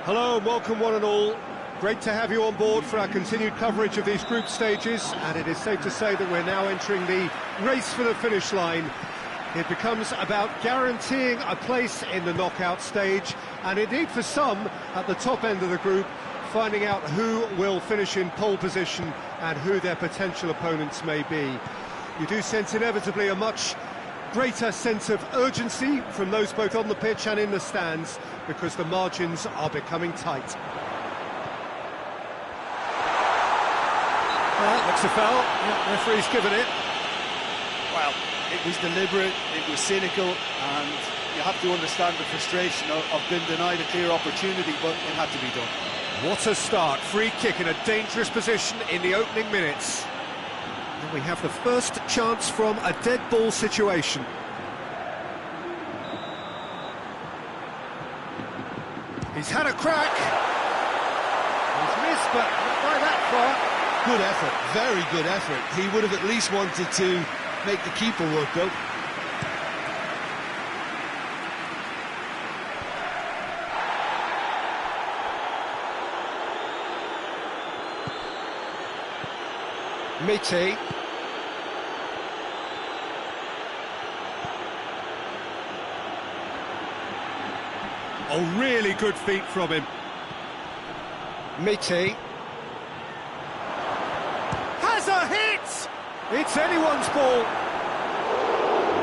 Hello and welcome one and all. Great to have you on board for our continued coverage of these group stages, and it is safe to say that we're now entering the race for the finish line. It becomes about guaranteeing a place in the knockout stage, and indeed for some at the top end of the group, finding out who will finish in pole position and who their potential opponents may be. You do sense inevitably a much greater sense of urgency from those both on the pitch and in the stands, because the margins are becoming tight. Looks a foul. Yeah, referee's given it. Well, it was deliberate, it was cynical, and you have to understand the frustration of being denied a clear opportunity, but it had to be done. What a start. Free kick in a dangerous position in the opening minutes. And we have the first chance from a dead ball situation. He's had a crack. He's missed, but not by that far. Good effort, very good effort. He would have at least wanted to make the keeper work, though. Miti. Oh, really good feet from him. Miti. Has a hit! It's anyone's ball.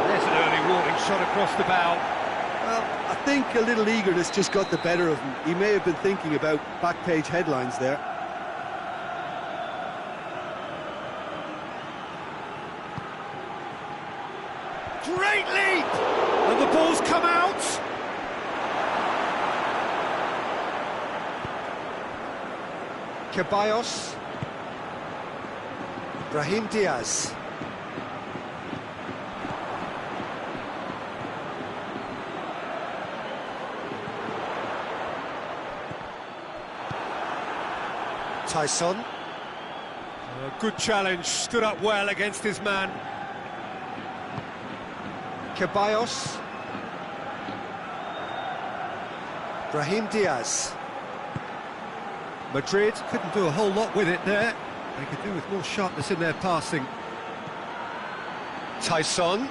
There's an early warning shot across the bow. Well, I think a little eagerness just got the better of him. He may have been thinking about back-page headlines there. Great leap! And the ball's come out! Ceballos. Brahim Diaz. Tyson. A good challenge, stood up well against his man. Ceballos. Brahim Diaz. Madrid couldn't do a whole lot with it there. They could do with more sharpness in their passing. Tyson.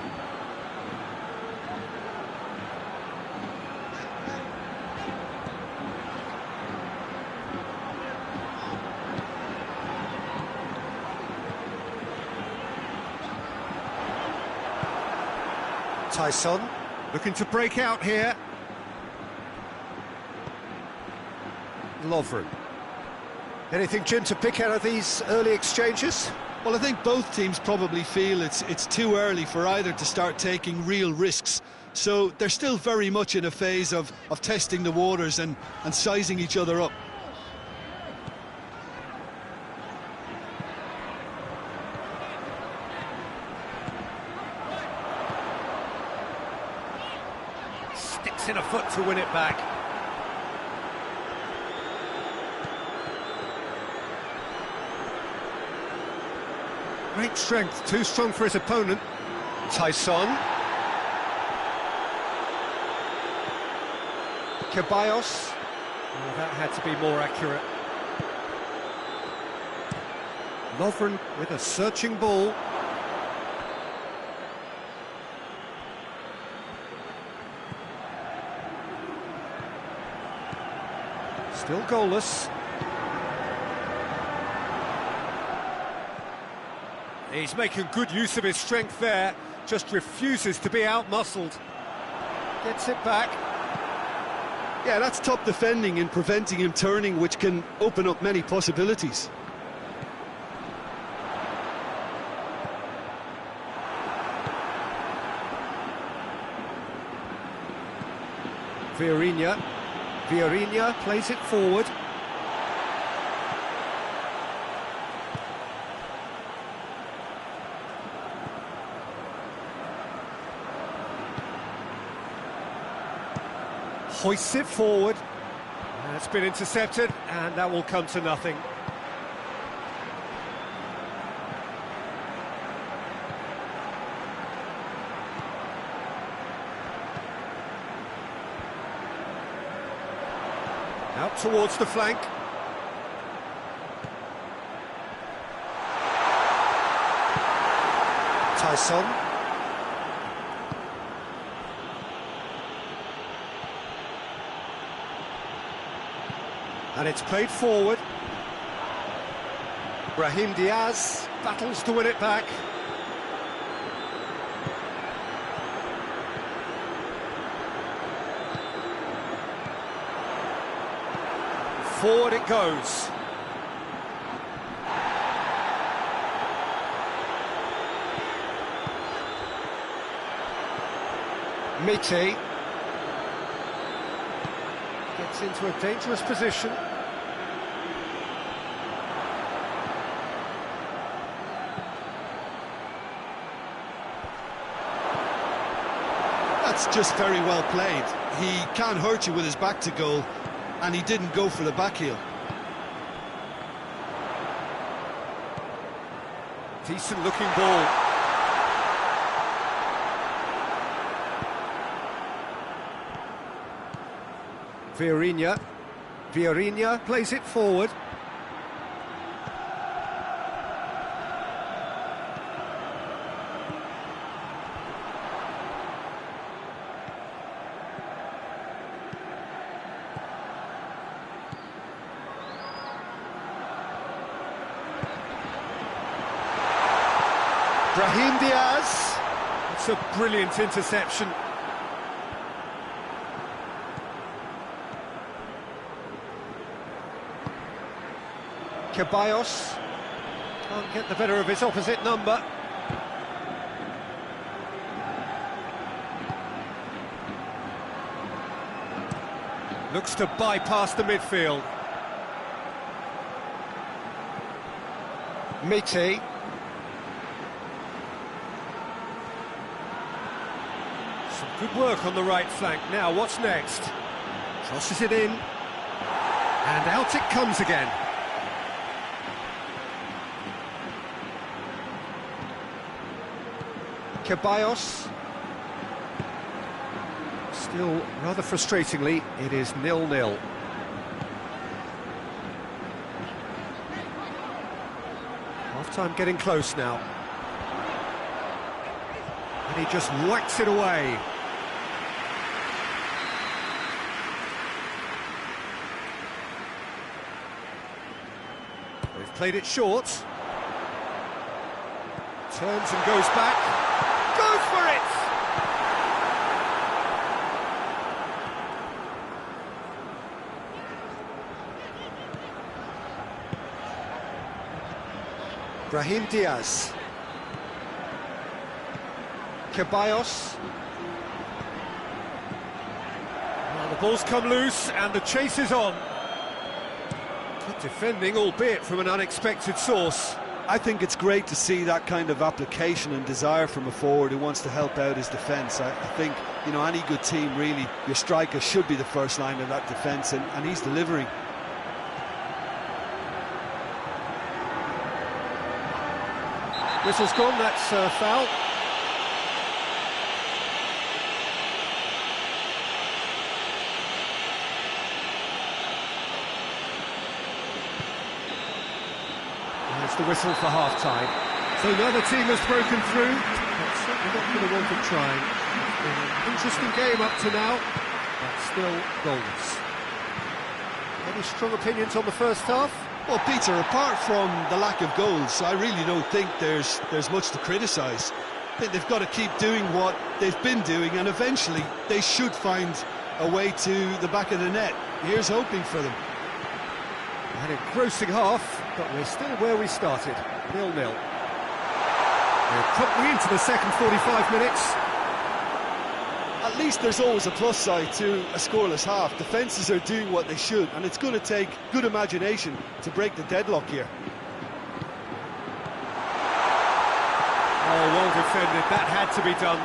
Tyson looking to break out here. Lovren. Anything, Jim, to pick out of these early exchanges? Well, I think both teams probably feel it's too early for either to start taking real risks. So they're still very much in a phase of testing the waters and sizing each other up. Sticks in a foot to win it back. Great strength, too strong for his opponent. Tyson. Ceballos. Oh, that had to be more accurate. Lovren with a searching ball. Still goalless. He's making good use of his strength there, just refuses to be out-muscled. Gets it back. Yeah, that's top defending and preventing him turning, which can open up many possibilities. Vieirinha plays it forward. Hoists it forward. That's been intercepted, and that will come to nothing. Out towards the flank. Tyson. And it's played forward. Brahim Diaz battles to win it back. Forward it goes. Mite gets into a dangerous position. That's just very well played. He can't hurt you with his back to goal, and he didn't go for the back heel. Decent looking ball. Vieirinha plays it forward. Brahim Diaz. It's a brilliant interception. Ceballos can't get the better of his opposite number. Looks to bypass the midfield. Mite. Some good work on the right flank. Now, what's next? Crosses it in. And out it comes again. Ceballos. Still, rather frustratingly, it is 0-0. Half-time getting close now. And he just whacks it away. They've played it short. Turns and goes back. Goes for it! Brahim Diaz. Ceballos. Well, the ball's come loose and the chase is on. Good defending, albeit from an unexpected source. I think it's great to see that kind of application and desire from a forward who wants to help out his defence. I think, you know, any good team, really, your striker should be the first line of that defence, and he's delivering. Whistle's gone, that's a foul. There's the whistle for half-time. So neither team has broken through, but certainly not going to want to try. It's been an interesting game up to now, but still goals. Any strong opinions on the first half? Well, Peter, apart from the lack of goals, I really don't think there's much to criticise. I think they've got to keep doing what they've been doing, and eventually they should find a way to the back of the net. Here's hoping for them. An engrossing half, but we're still where we started, 0-0. We're promptly into the second 45 minutes. At least there's always a plus side to a scoreless half. Defences are doing what they should, and it's going to take good imagination to break the deadlock here. Oh, well defended, that had to be done.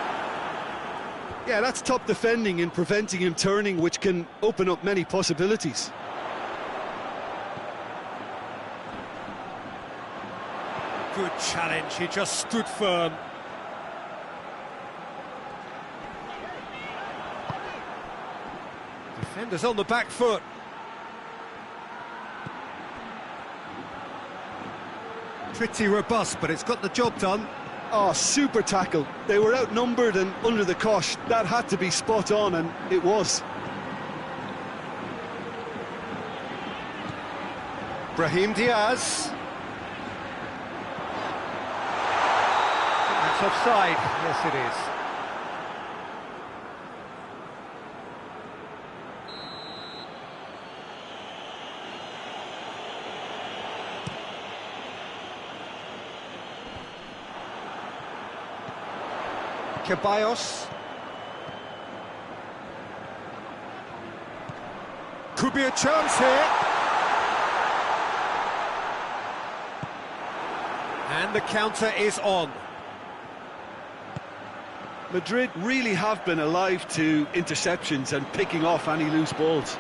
Yeah, that's top defending in preventing him turning, which can open up many possibilities. Good challenge, he just stood firm. Defenders on the back foot. Pretty robust, but it's got the job done. Oh, super tackle. They were outnumbered and under the cosh. That had to be spot on, and it was. Brahim Diaz. That's offside. Yes, it is. Ceballos. Could be a chance here. And the counter is on. Madrid really have been alive to interceptions and picking off any loose balls.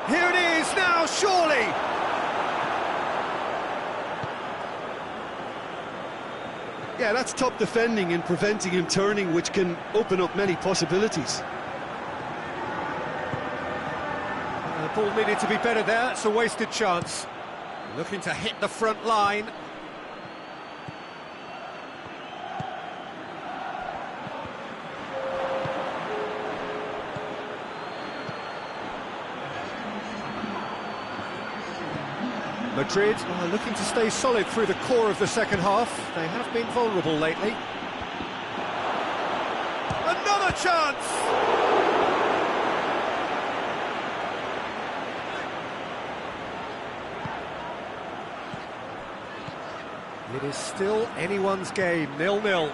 Here it is now, surely! Yeah, that's top defending and preventing him turning, which can open up many possibilities. The ball needed to be better there, it's a wasted chance. Looking to hit the front line. Madrid are looking to stay solid through the core of the second half. They have been vulnerable lately. Another chance! It is still anyone's game, 0-0.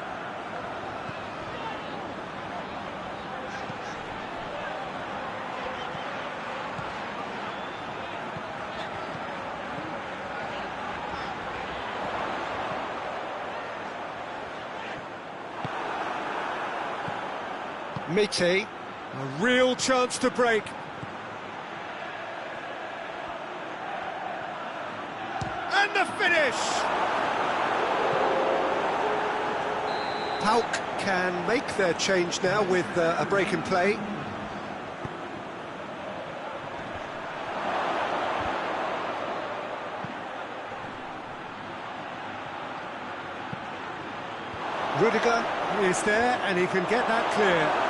Mite, a real chance to break. And the finish! Pauk can make their change now with a break in play. Rudiger is there and he can get that clear.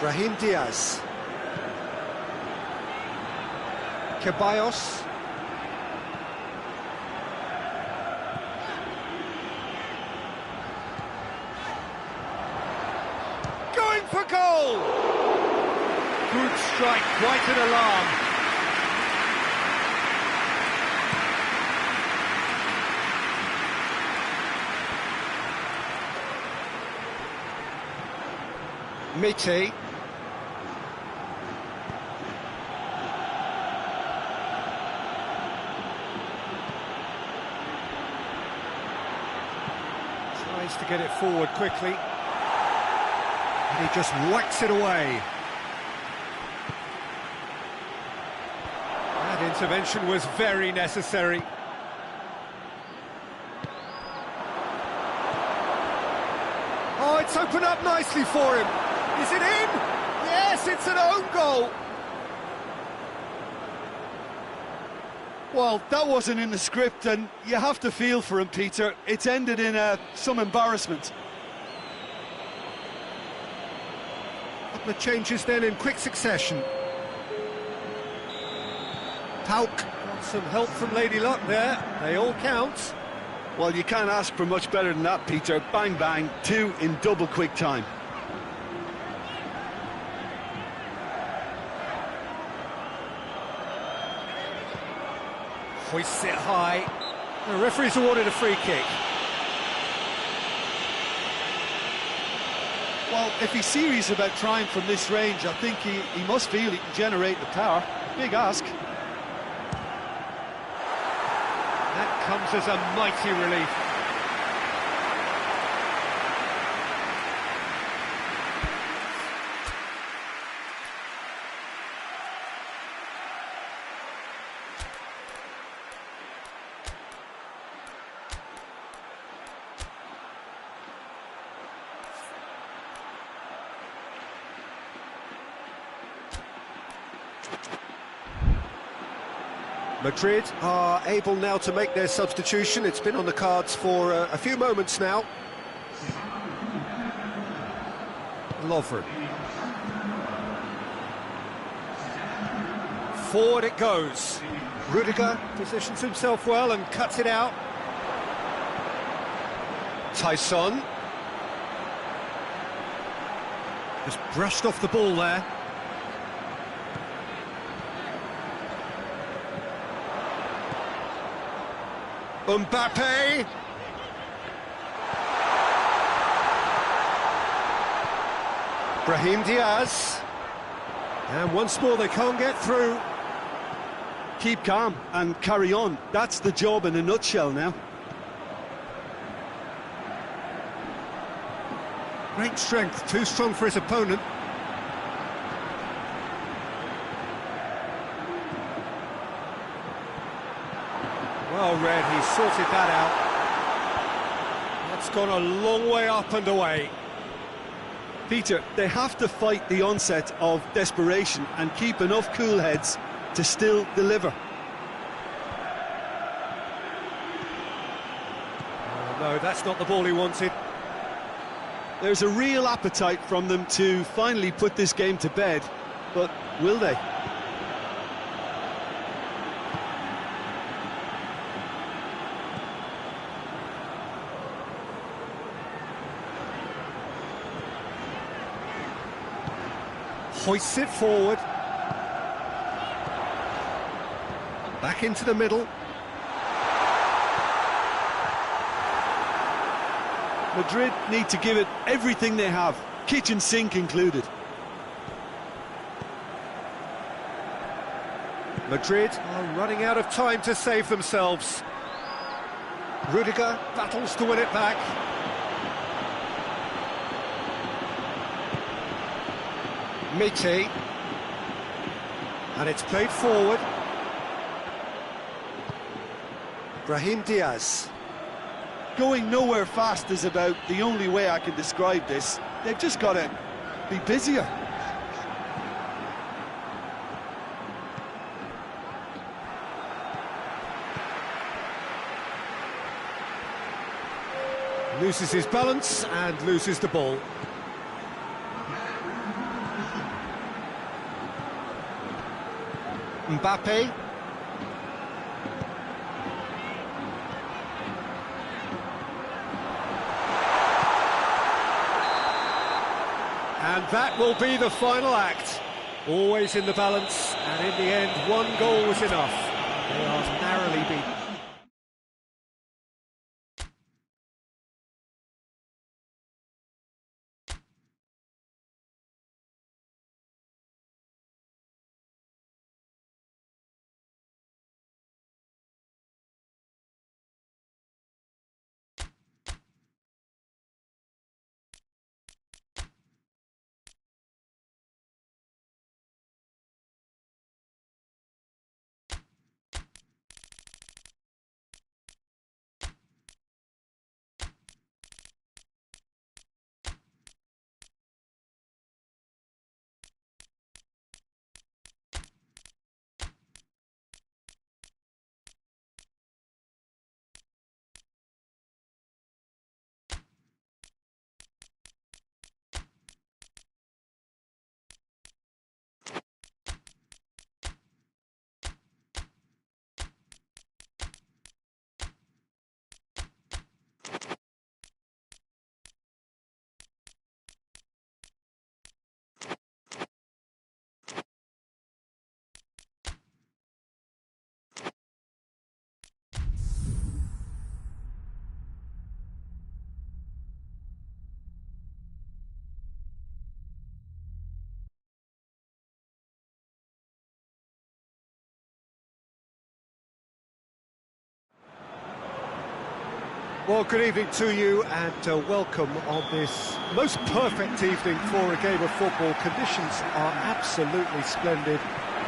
Brahim Diaz. Ceballos. Going for goal! Good strike, quite an alarm. Mite. Tries to get it forward quickly. And he just whacks it away. That intervention was very necessary. Oh, it's opened up nicely for him. Is it in? Yes, it's an own goal. Well, that wasn't in the script, and you have to feel for him, Peter. It's ended in some embarrassment. Couple of changes then in quick succession. Pauk got some help from Lady Luck there. They all count. Well, you can't ask for much better than that, Peter. Bang, bang, two in double quick time. Hoists it high. The referee's awarded a free kick. Well, if he's serious about trying from this range, I think he must feel he can generate the power. Big ask. That comes as a mighty relief. Madrid are able now to make their substitution. It's been on the cards for a few moments now. Lovren. Forward it goes. Rudiger positions himself well and cuts it out. Tyson. Just brushed off the ball there. Mbappe. Brahim Diaz. And once more they can't get through. Keep calm and carry on. That's the job in a nutshell now. Great strength, too strong for his opponent. Well read, he sorted that out. That's gone a long way up and away. Peter, they have to fight the onset of desperation and keep enough cool heads to still deliver. Oh, no, that's not the ball he wanted. There's a real appetite from them to finally put this game to bed, but will they? Hoists it forward. Back into the middle. Madrid need to give it everything they have, kitchen sink included. Madrid are running out of time to save themselves. Rudiger battles to win it back. Mite. And it's played forward. Brahim Diaz. Going nowhere fast is about the only way I can describe this. They've just got to be busier. Loses his balance and loses the ball. Mbappe. And that will be the final act. Always in the balance, and in the end, one goal was enough. They are narrowly beaten. Well, good evening to you and welcome on this most perfect evening for a game of football. Conditions are absolutely splendid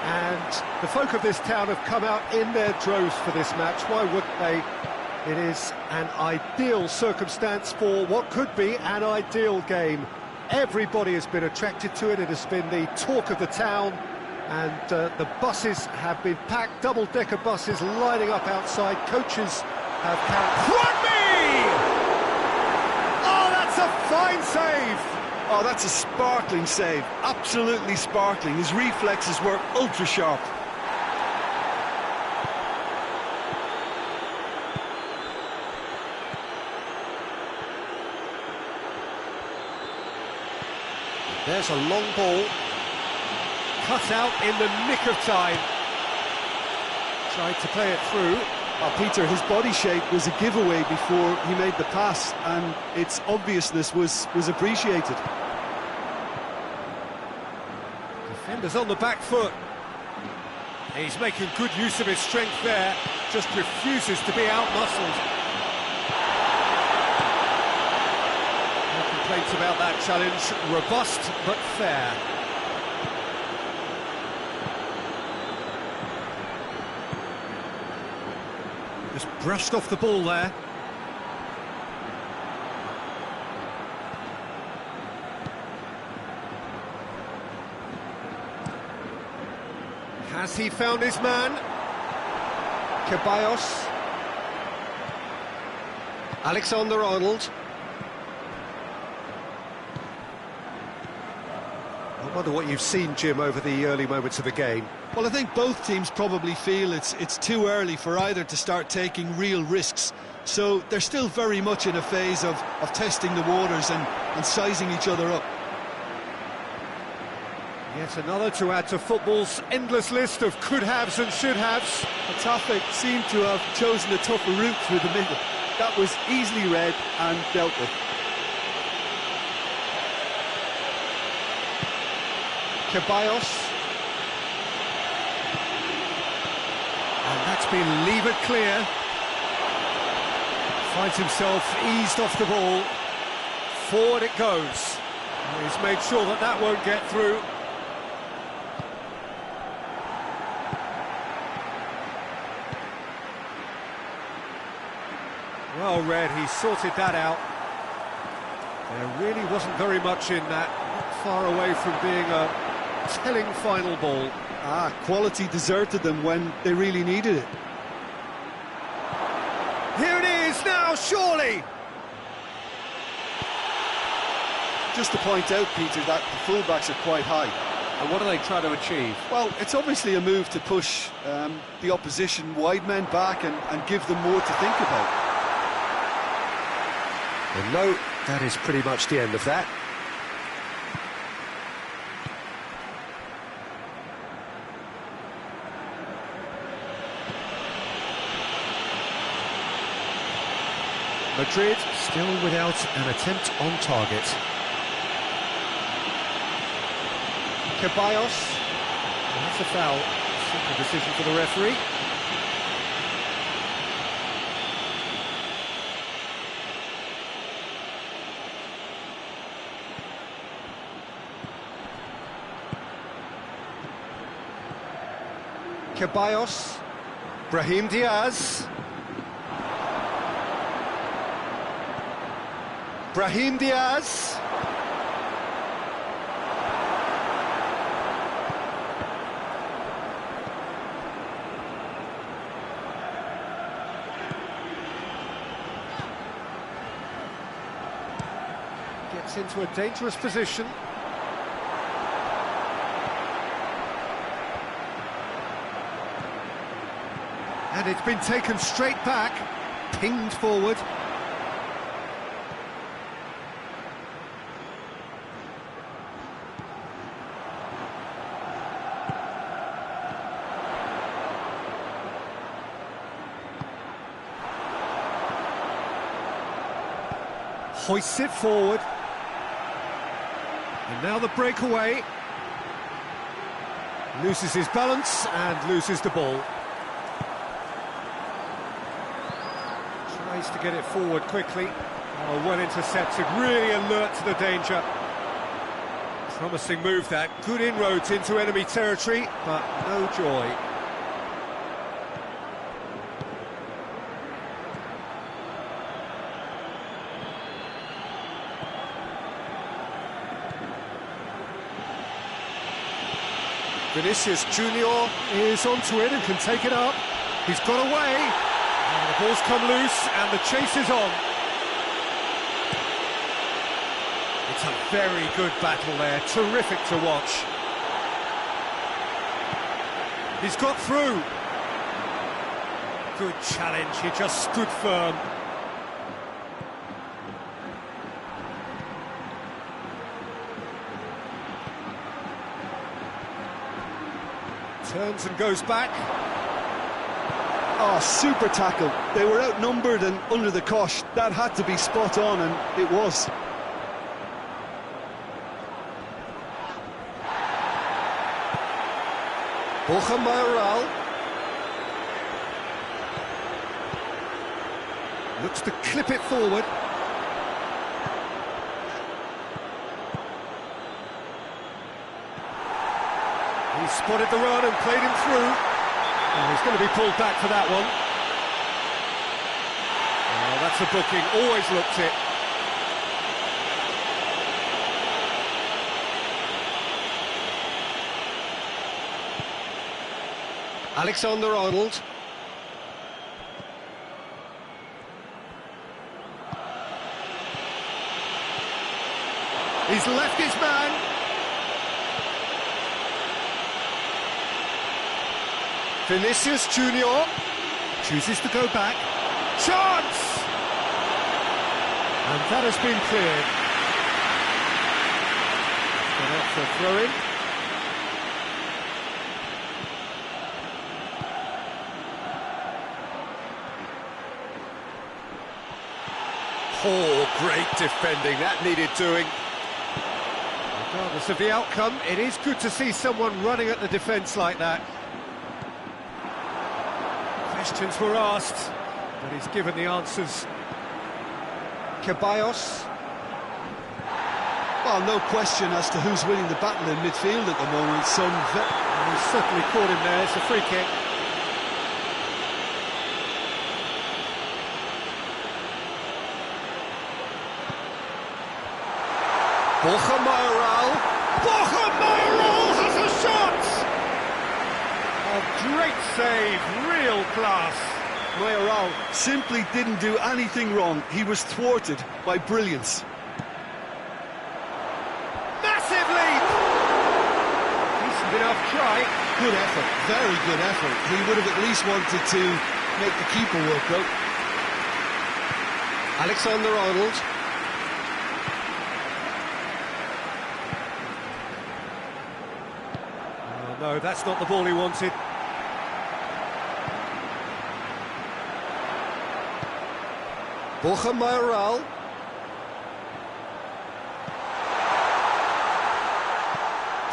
and the folk of this town have come out in their droves for this match. Why wouldn't they? It is an ideal circumstance for what could be an ideal game. Everybody has been attracted to it. It has been the talk of the town. And the buses have been packed, double-decker buses lining up outside. Coaches have carried... Rugby! Oh, that's a fine save! Oh, that's a sparkling save, absolutely sparkling. His reflexes were ultra-sharp. There's a long ball, cut out in the nick of time. Tried to play it through. Oh, Peter, his body shape was a giveaway before he made the pass, and its obviousness was appreciated. Defender's on the back foot. He's making good use of his strength there, just refuses to be out-muscled. Complaints about that challenge, robust but fair. Just brushed off the ball there. Has he found his man? Ceballos. Alexander-Arnold. I wonder what you've seen, Jim, over the early moments of the game. Well, I think both teams probably feel it's too early for either to start taking real risks. So they're still very much in a phase of testing the waters and sizing each other up. Yet another to add to football's endless list of could-haves and should-haves. Attafe seemed to have chosen a tougher route through the middle. That was easily read and dealt with. Ceballos. And that's been levered clear. Finds himself eased off the ball. Forward it goes. And he's made sure that that won't get through. Well read, he sorted that out. There really wasn't very much in that. Not far away from being a telling final ball. Quality deserted them when they really needed it. Here it is now, surely! Just to point out, Peter, that the fullbacks are quite high. And what are they trying to achieve? Well, it's obviously a move to push the opposition wide men back and give them more to think about. Well, no, that is pretty much the end of that. Madrid still without an attempt on target. Ceballos, that's a foul. Simple decision for the referee. Ceballos, Brahim Diaz. Brahim Diaz. Gets into a dangerous position. And it's been taken straight back, pinged forward. Hoists it forward. And now the breakaway. Loses his balance and loses the ball. Tries to get it forward quickly. Oh, well intercepted, really alert to the danger. Promising move that, good inroads into enemy territory, but no joy. Vinicius Junior is onto it and can take it up. He's got away, and the ball's come loose, and the chase is on. It's a very good battle there, terrific to watch. He's got through. Good challenge, he just stood firm. Turns and goes back. Oh, super tackle. They were outnumbered and under the cosh. That had to be spot on, and it was. Borja Mayoral looks to clip it forward. He spotted the run and played him through. Oh, he's going to be pulled back for that one. Oh, that's a booking, always looked it. Alexander-Arnold. He's left his man. Vinicius Junior chooses to go back. Chance! And that has been cleared. Gone out for a throw-in. Oh, great defending, that needed doing. Regardless of the outcome, it is good to see someone running at the defence like that. Questions were asked, but he's given the answers. Ceballos. Well, no question as to who's winning the battle in midfield at the moment. He's certainly caught him there, it's a free kick. Borja Mayoral. Borja Mayoral has a shot! A great save, real class. Mayoral simply didn't do anything wrong. He was thwarted by brilliance. Massive leap! Decent enough try. Good effort, very good effort. He would have at least wanted to make the keeper work, though. Alexander-Arnold. Oh, no, that's not the ball he wanted. Borja Mayoral.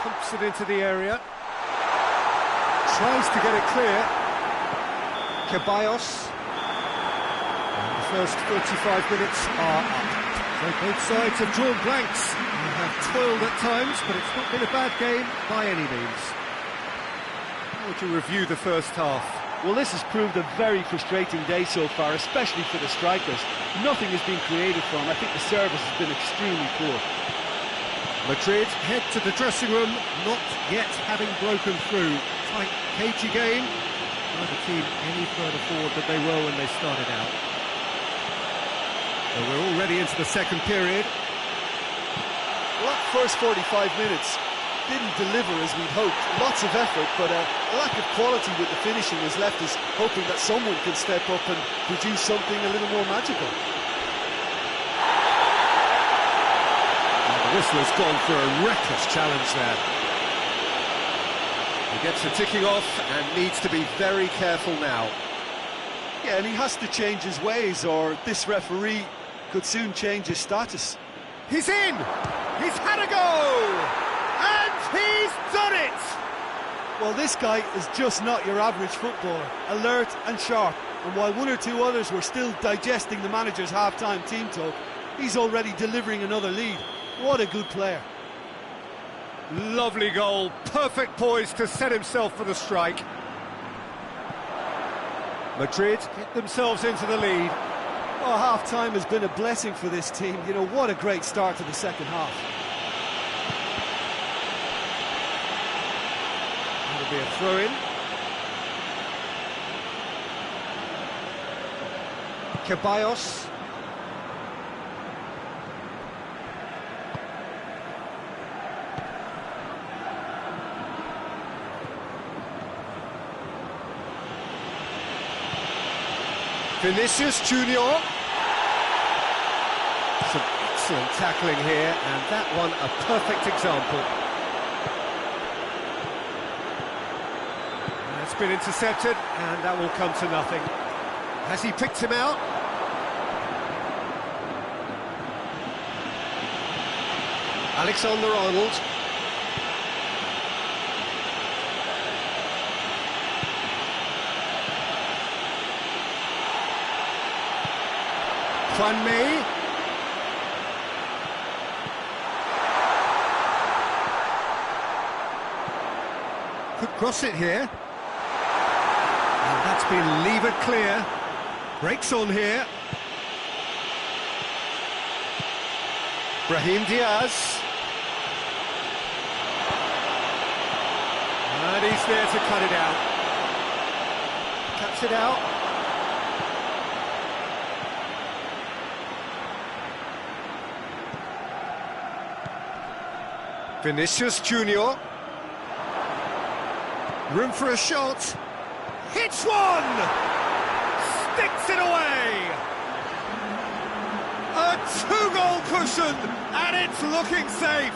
Pumps it into the area. Tries to get it clear. Ceballos. And the first 45 minutes are up. So both sides have drawn blanks. They have toiled at times, but it's not been a bad game by any means. How would you review the first half? Well, this has proved a very frustrating day so far, especially for the strikers. Nothing has been created for them. I think the service has been extremely poor. Madrid head to the dressing room, not yet having broken through. Tight, cagey game. Neither team any further forward than they were when they started out. So we're already into the second period. Well, that first 45 minutes didn't deliver as we'd hoped. Lots of effort, but a lack of quality with the finishing has left us hoping that someone can step up and produce something a little more magical. And the whistler's gone for a reckless challenge there. He gets the ticking off and needs to be very careful now. Yeah, and he has to change his ways, or this referee could soon change his status. He's in! He's had a go! And he's done it! Well, this guy is just not your average footballer. Alert and sharp. And while one or two others were still digesting the manager's half-time team talk, he's already delivering another lead. What a good player. Lovely goal. Perfect poise to set himself for the strike. Madrid get themselves into the lead. Well, half-time has been a blessing for this team. You know, what a great start to the second half. be a throw-in. Ceballos. Vinicius Junior. Some excellent tackling here, and that one a perfect example. That's been intercepted, and that will come to nothing. Has he picked him out? Alexander-Arnold. Van Mee. Could cross it here. And that's been levered clear. Breaks on here. Brahim Diaz. And he's there to cut it out. Cuts it out. Vinicius Junior. Room for a shot. Hits one! Sticks it away! A two-goal cushion, and it's looking safe.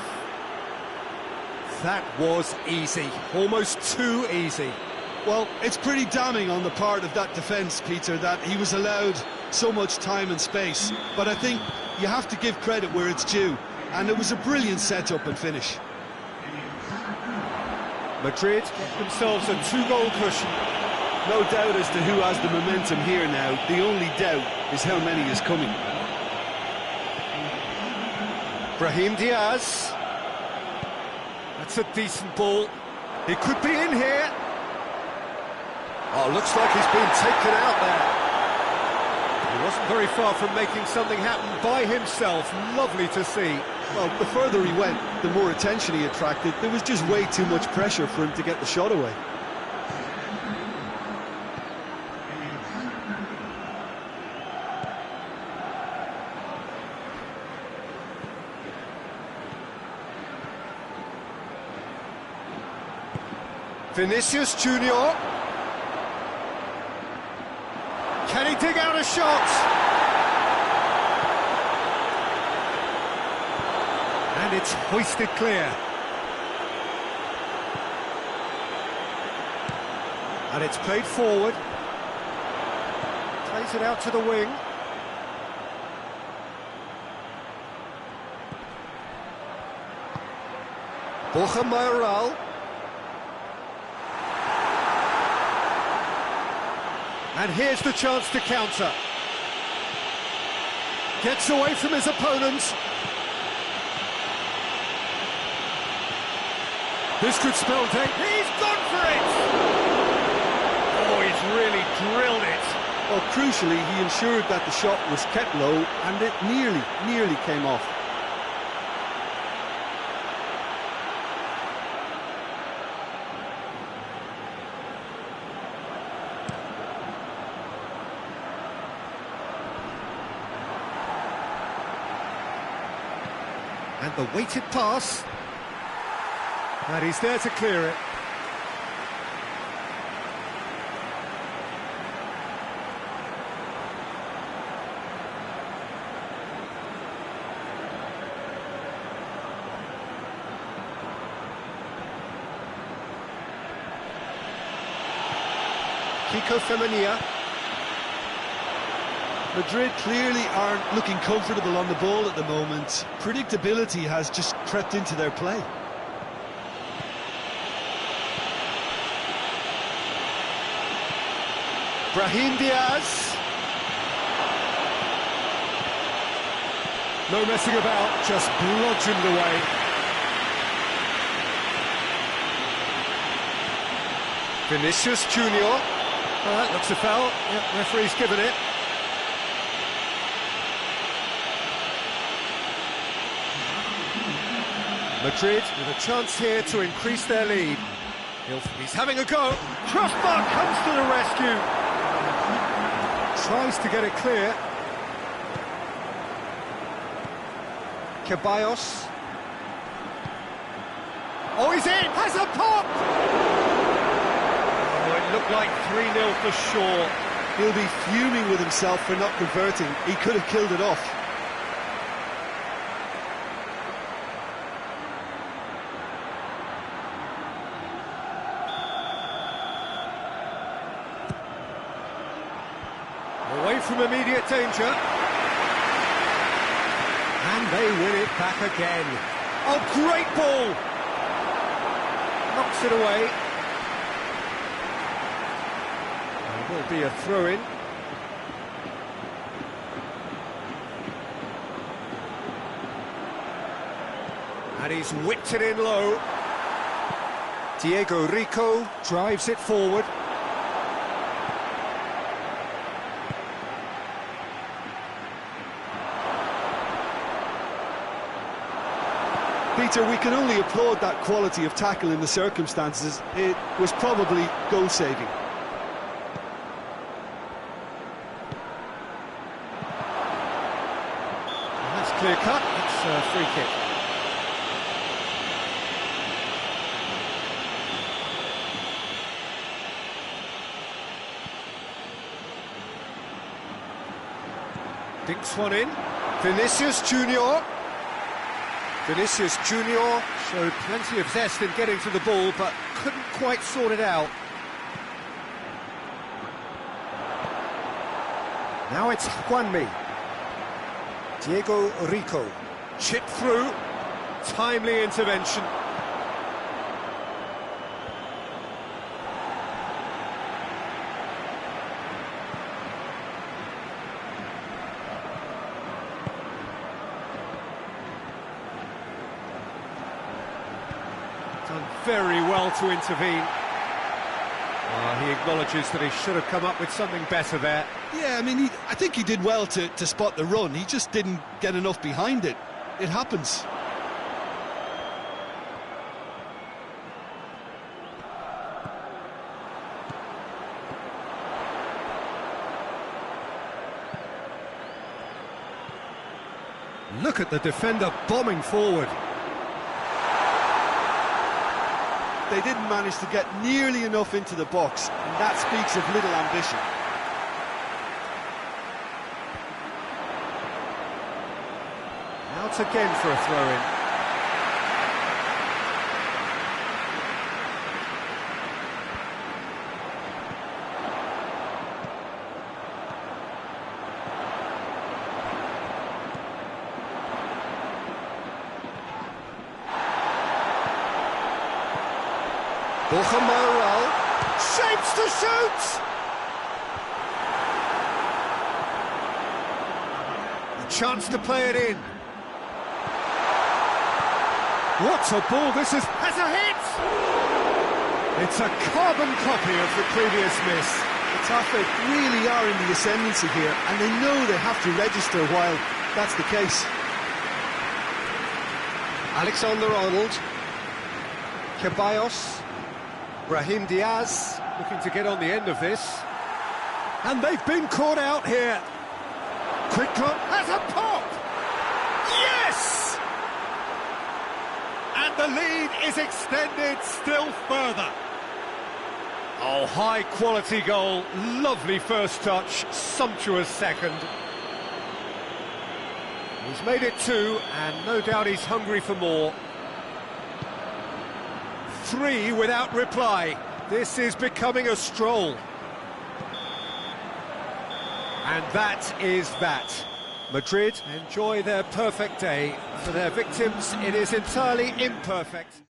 That was easy, almost too easy. Well, it's pretty damning on the part of that defence, Peter, that he was allowed so much time and space. But I think you have to give credit where it's due, and it was a brilliant setup and finish. Madrid get themselves a two-goal cushion. No doubt as to who has the momentum here now. The only doubt is how many is coming. Brahim Diaz. That's a decent ball. He could be in here. Oh, looks like he's been taken out there. He wasn't very far from making something happen by himself. Lovely to see. Well, the further he went, the more attention he attracted. There was just way too much pressure for him to get the shot away. Vinicius Junior. Can he dig out a shot? And it's hoisted clear. And it's played forward. Plays it out to the wing. Borja Mayoral. And here's the chance to counter. Gets away from his opponent. This could spell death. He's gone for it! Oh, he's really drilled it. Well, crucially, he ensured that the shot was kept low, and it nearly came off. And the weighted pass. And he's there to clear it. Kiko Femenia. Madrid clearly aren't looking comfortable on the ball at the moment. Predictability has just crept into their play. Brahim Diaz. No messing about, just bludgeoned away. Vinicius Junior. Well, that looks a foul. Yep, referee's given it. Madrid with a chance here to increase their lead. He's having a go. Crossbar comes to the rescue. Tries to get it clear. Ceballos. Oh, he's in! Has a pop! Oh, it looked like 3-0 for sure. He'll be fuming with himself for not converting. He could have killed it off. Away from immediate danger. And they win it back again. Oh, great ball! Knocks it away. There will be a throw-in. And he's whipped it in low. Diego Rico drives it forward. Peter, we can only applaud that quality of tackle in the circumstances. It was probably goal-saving. That's clear-cut. It's a free kick. Dinks one in. Vinicius Junior. Vinicius Junior showed plenty of zest in getting to the ball, but couldn't quite sort it out. Now it's Juanmi. Diego Rico. Chip through. Timely intervention. Done very well to intervene. He acknowledges that he should have come up with something better there. Yeah, I mean, I think he did well to spot the run. He just didn't get enough behind it. It happens. Look at the defender bombing forward. They didn't manage to get nearly enough into the box, and that speaks of little ambition. Out again for a throw-in. Bochum shapes to shoot! A chance to play it in. What a ball this is! Has a hit! It's a carbon copy of the previous miss. The Tafe really are in the ascendancy here, and they know they have to register while that's the case. Alexander-Arnold. Ceballos. Brahim Diaz looking to get on the end of this. And they've been caught out here. Quick look, has a pop! Yes! And the lead is extended still further. Oh, high-quality goal. Lovely first touch, sumptuous second. He's made it 2, and no doubt he's hungry for more. 3 without reply. This is becoming a stroll. And that is that. Madrid enjoy their perfect day. For their victims, it is entirely imperfect.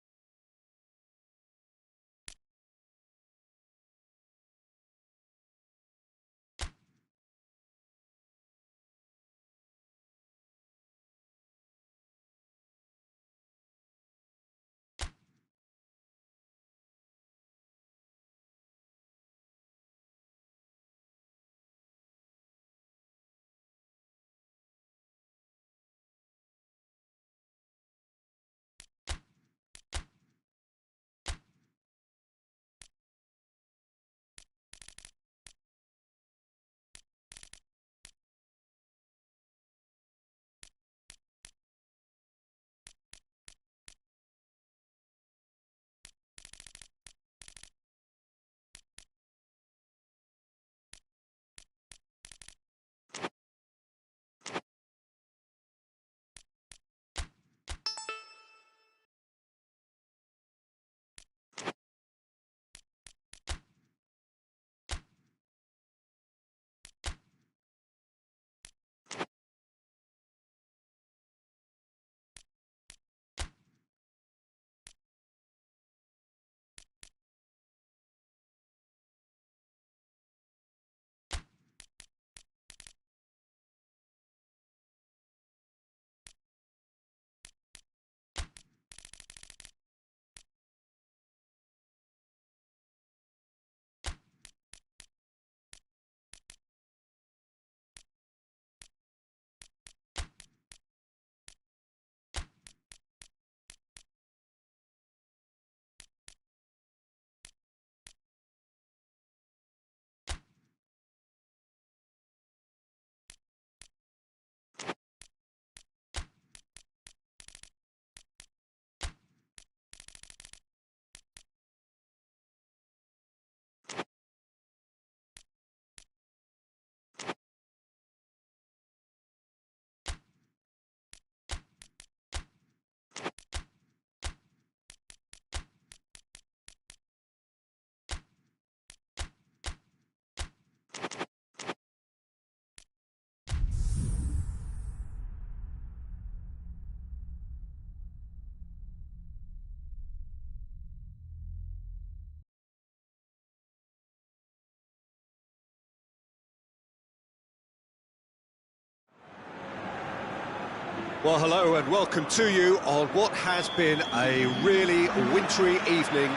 Well, hello and welcome to you on what has been a really wintry evening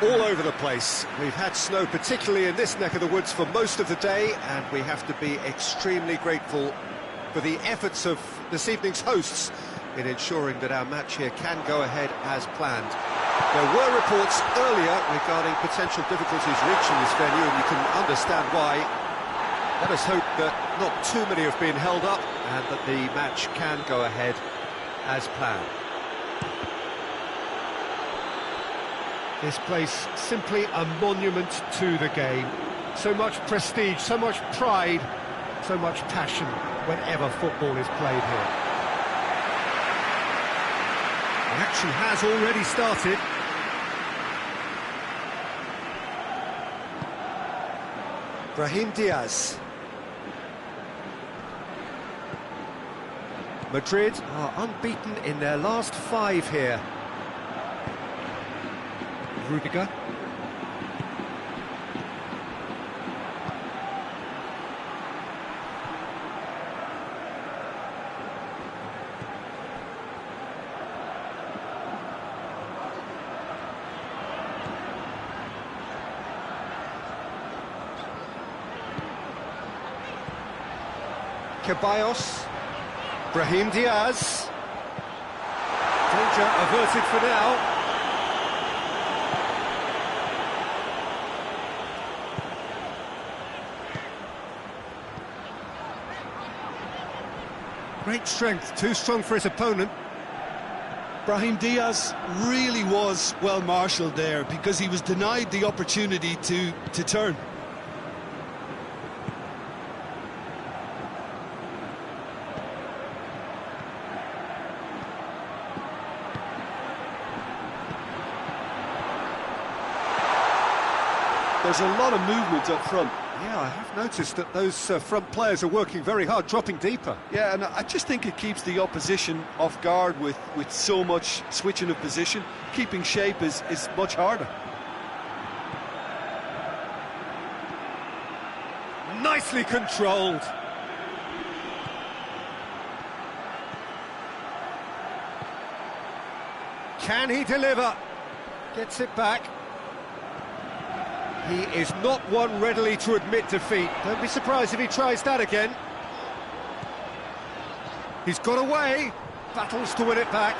all over the place. We've had snow, particularly in this neck of the woods, for most of the day, and we have to be extremely grateful for the efforts of this evening's hosts in ensuring that our match here can go ahead as planned. There were reports earlier regarding potential difficulties reaching this venue, and you can understand why. Let us hope that not too many have been held up and that the match can go ahead as planned. This place simply a monument to the game. So much prestige, so much pride, so much passion whenever football is played here. The action has already started. Brahim Diaz. Madrid are unbeaten in their last 5 here. Rudiger. Ceballos. Brahim Diaz. Danger averted for now. Great strength, too strong for his opponent. Brahim Diaz really was well marshalled there because he was denied the opportunity to turn. There's a lot of movement up front. Yeah, I have noticed that those front players are working very hard, dropping deeper. Yeah, and I just think it keeps the opposition off guard with so much switching of position. Keeping shape is much harder. Nicely controlled. Can he deliver? Gets it back. He is not one readily to admit defeat. Don't be surprised if he tries that again. He's got away. Battles to win it back.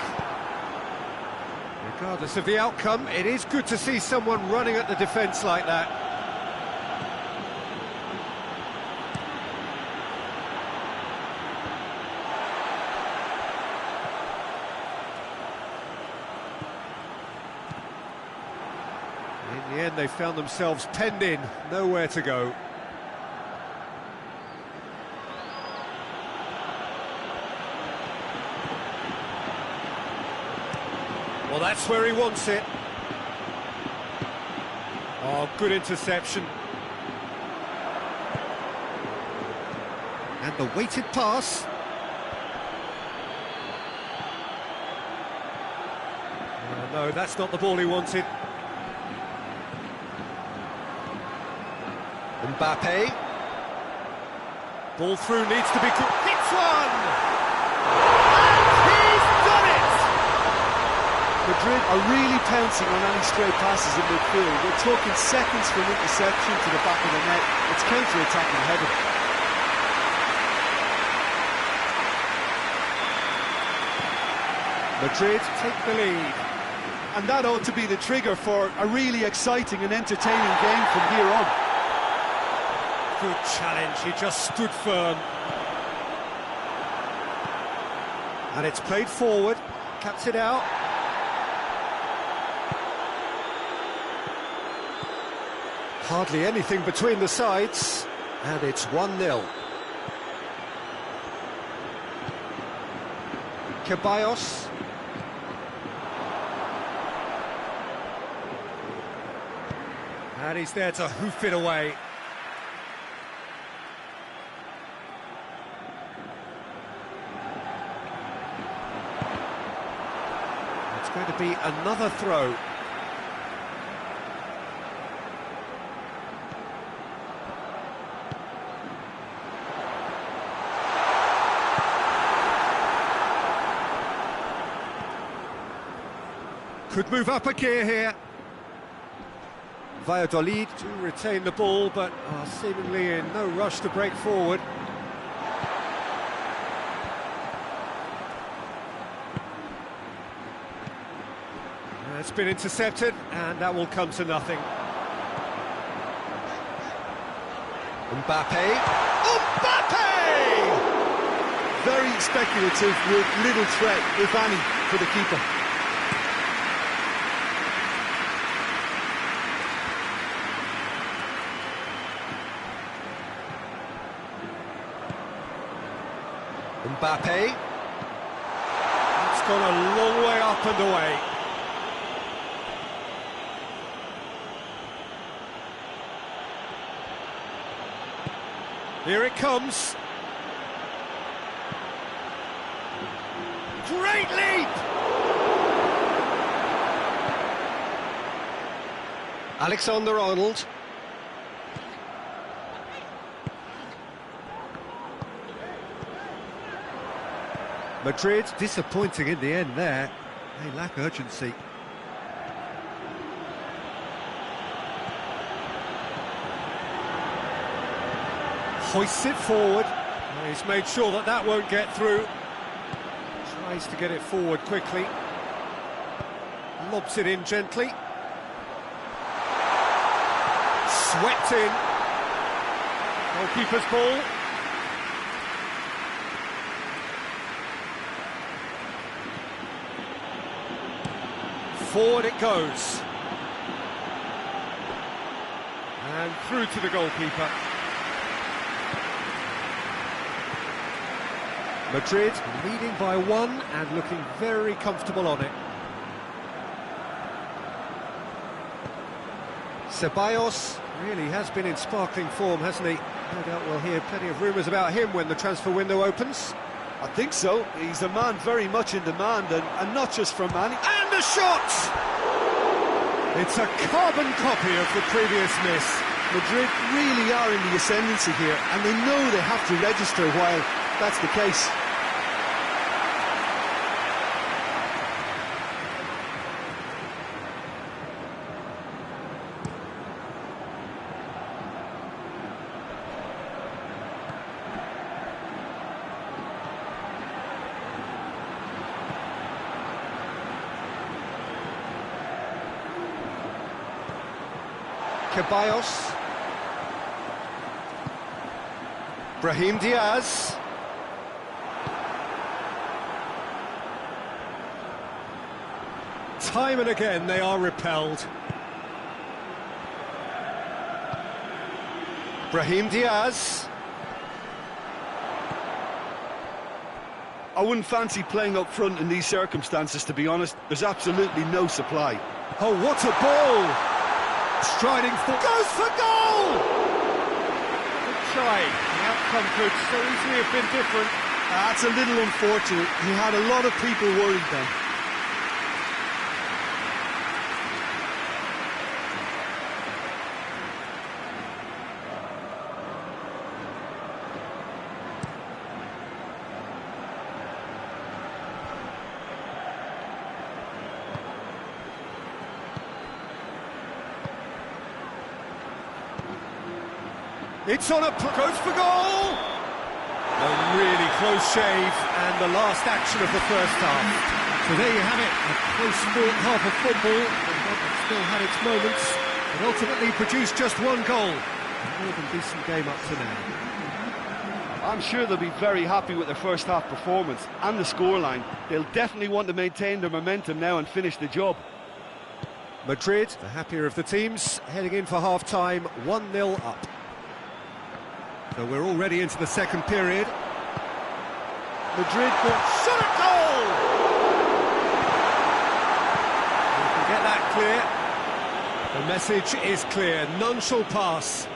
Regardless of the outcome, it is good to see someone running at the defence like that. In the end, they found themselves penned in, nowhere to go. Well, that's where he wants it. Oh, good interception. And the weighted pass. Oh, no, that's not the ball he wanted. Mbappe. Ball through needs to be good. Hits one! And he's done it! Madrid are really pouncing on any stray passes in midfield. We're talking seconds from interception to the back of the net. It's counter-attacking heaven. Madrid take the lead. And that ought to be the trigger for a really exciting and entertaining game from here on. Good challenge, he just stood firm. And it's played forward, cuts it out. Hardly anything between the sides, and it's 1-0. Ceballos. And he's there to hoof it away. It's going to be another throw. Could move up a gear here. Valladolid do retain the ball, but are seemingly in no rush to break forward. It's been intercepted, and that will come to nothing. Mbappe! Very speculative with little threat, if any, for the keeper. Mbappe. It's gone a long way up and away. Here it comes. Great leap! Alexander-Arnold. Madrid disappointing in the end there. They lack urgency. Hoists it forward. He's made sure that that won't get through. Tries to get it forward quickly. Lobs it in gently. Swept in. Goalkeeper's ball. Forward it goes. And through to the goalkeeper. Madrid leading by one and looking very comfortable on it. Ceballos really has been in sparkling form, hasn't he? No doubt we'll hear plenty of rumours about him when the transfer window opens. I think so. He's a man very much in demand, and not just from Man. And a shot! It's a carbon copy of the previous miss. Madrid really are in the ascendancy here, and they know they have to register while that's the case. Ceballos. Brahim Diaz. Time and again they are repelled. Brahim Diaz. I wouldn't fancy playing up front in these circumstances, to be honest. There's absolutely no supply. Oh, what a ball! Striding for... Goes for goal! Good try. The outcome could so easily have been different. That's a little unfortunate. He had a lot of people worried then. It's on a... goes for goal! A really close shave, and the last action of the first half. So there you have it, a close-fought half of football, and one that still had its moments, but ultimately produced just one goal. A more than decent game up to now. I'm sure they'll be very happy with their first half performance and the scoreline. They'll definitely want to maintain their momentum now and finish the job. Madrid, the happier of the teams, heading in for half-time, 1-0 up. So we're already into the second period. Madrid will shot at goal! We can get that clear. The message is clear, none shall pass.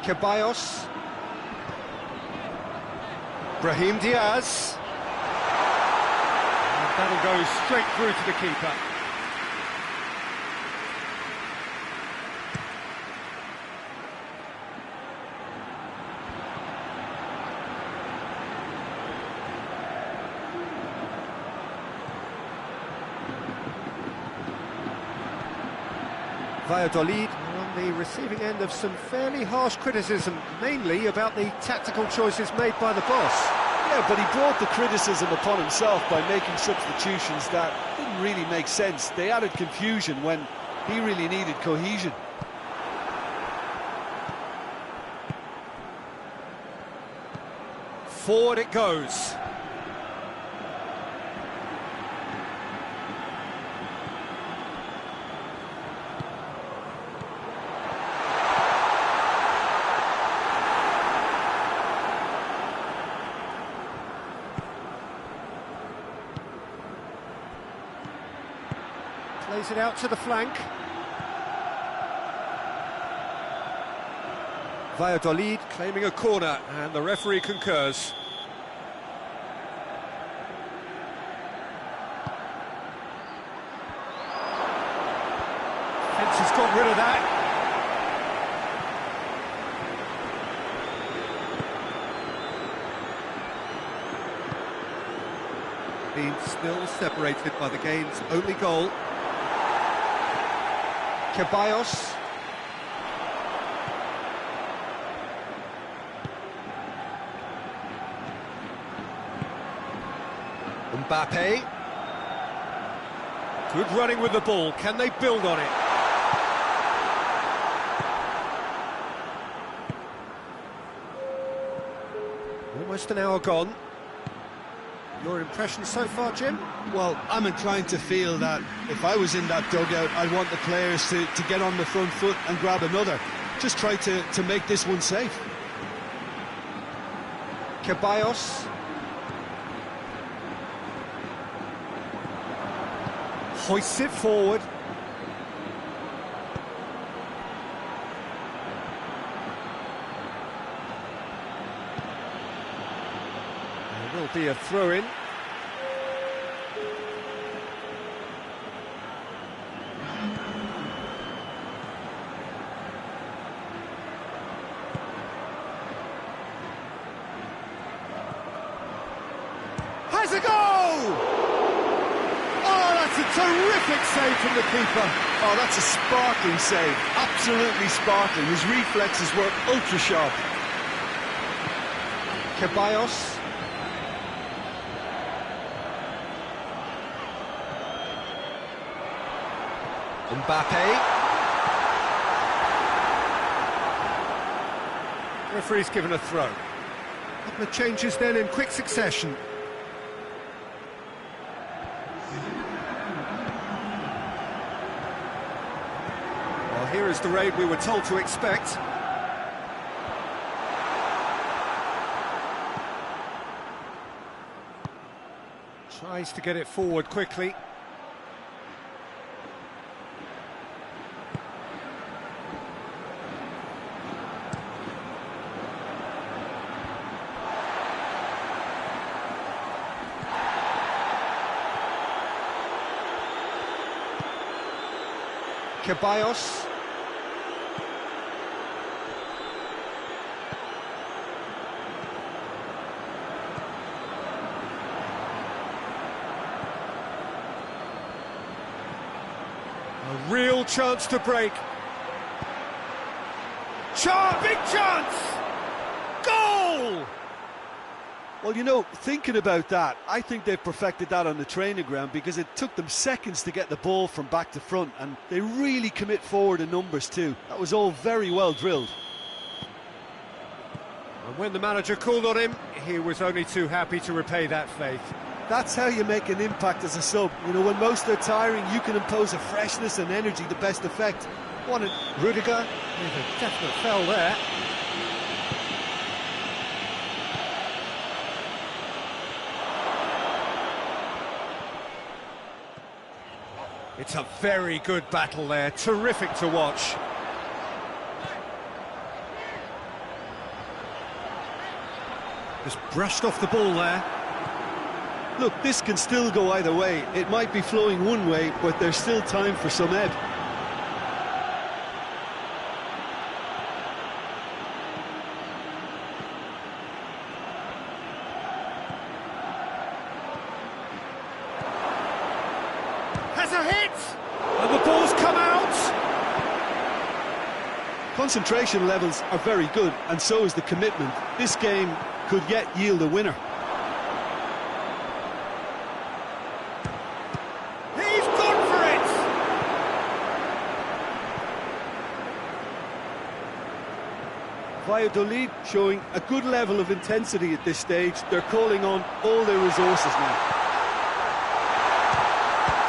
Ceballos. Brahim Diaz. And that'll go straight through to the keeper. Valladolid on the receiving end of some fairly harsh criticism, mainly about the tactical choices made by the boss. Yeah, but he brought the criticism upon himself by making substitutions that didn't really make sense. They added confusion when he really needed cohesion. Forward it goes. Plays it out to the flank. Valladolid claiming a corner, and the referee concurs. Fence has got rid of that. Being still separated by the game's only goal. Ceballos. Mbappe. Good running with the ball. Can they build on it? Almost an hour gone. Your impression so far, Jim? Well, I'm inclined to feel that if I was in that dugout, I'd want the players to get on the front foot and grab another. Just try to make this one safe. Ceballos. Hoists it forward. There will be a throw-in. Has a goal! Oh, that's a terrific save from the keeper. Oh, that's a sparkling save. Absolutely sparkling. His reflexes were ultra sharp. Ceballos. Mbappe. Referee's given a throw. A couple of changes then in quick succession. Well, here is the raid we were told to expect. Tries to get it forward quickly. Ceballos. A real chance to break. Big chance! Goal! Well, you know, thinking about that, I think they've perfected that on the training ground because it took them seconds to get the ball from back to front, and they really commit forward in numbers too. That was all very well drilled. And when the manager called on him, he was only too happy to repay that faith. That's how you make an impact as a sub. You know, when most are tiring, you can impose a freshness and energy the best effect. What a Rudiger with a definite foul there. It's a very good battle there, terrific to watch. Just brushed off the ball there. Look, this can still go either way. It might be flowing one way, but there's still time for some ebb. Has a hit! And the ball's come out! concentration levels are very good, and so is the commitment. This game could yet yield a winner. He's gone for it! Valladolid showing a good level of intensity at this stage. They're calling on all their resources now.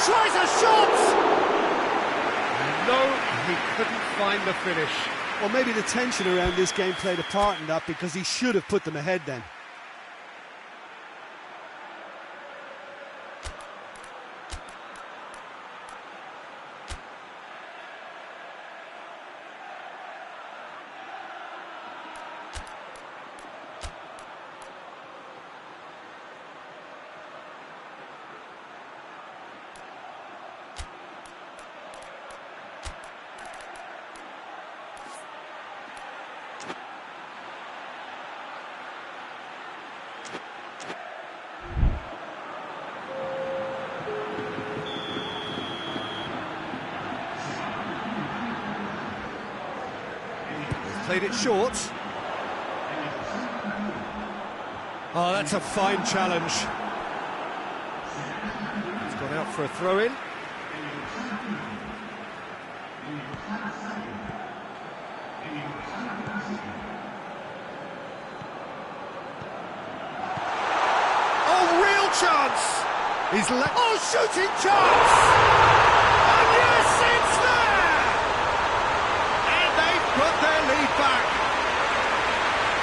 Tries a shot! No, he couldn't find the finish. Well, maybe the tension around this game played a part in that, because he should have put them ahead then. Played it short. Oh, that's a fine challenge. He's gone out for a throw-in. Oh, real chance! shooting chance! And yes, it's there! And they've put their lead back.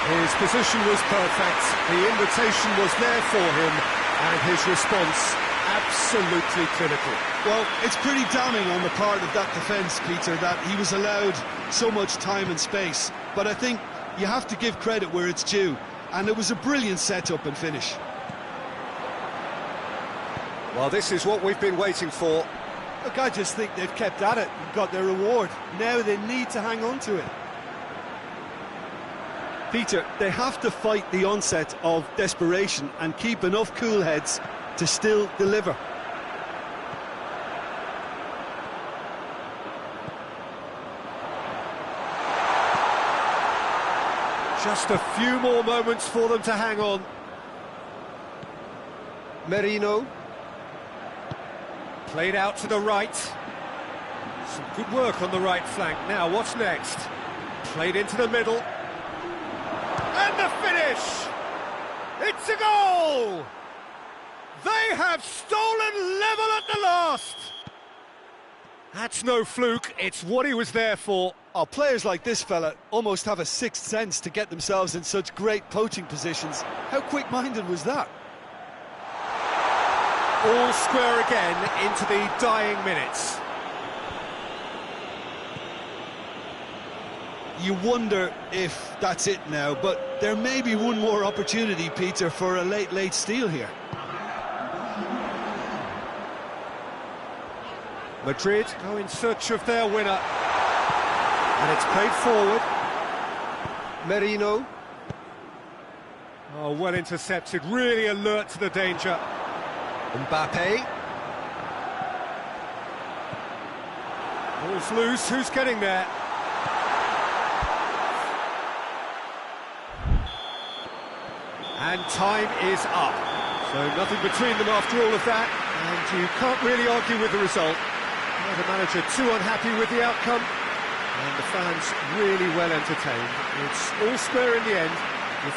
His position was perfect, the invitation was there for him, and his response absolutely clinical. Well, it's pretty damning on the part of that defence, Peter, that he was allowed so much time and space. But I think you have to give credit where it's due, and it was a brilliant set-up and finish. Well, this is what we've been waiting for. Look, I just think they've kept at it and got their reward. Now they need to hang on to it. Peter, they have to fight the onset of desperation and keep enough cool heads to still deliver. Just a few more moments for them to hang on. Merino. Played out to the right. Some good work on the right flank. Now, what's next? Played into the middle. And the finish! It's a goal! They have stolen level at the last! That's no fluke, it's what he was there for. Oh, players like this fella almost have a sixth sense to get themselves in such great poaching positions. How quick-minded was that? All square again into the dying minutes. You wonder if that's it now, but there may be one more opportunity, Peter, for a late steal here. Madrid go in search of their winner. And it's played forward. Merino. Oh, well intercepted, really alert to the danger. Mbappe. Ball's loose, who's getting there? And time is up. So nothing between them after all of that, and you can't really argue with the result. The manager too unhappy with the outcome, and the fans really well entertained. It's all square in the end.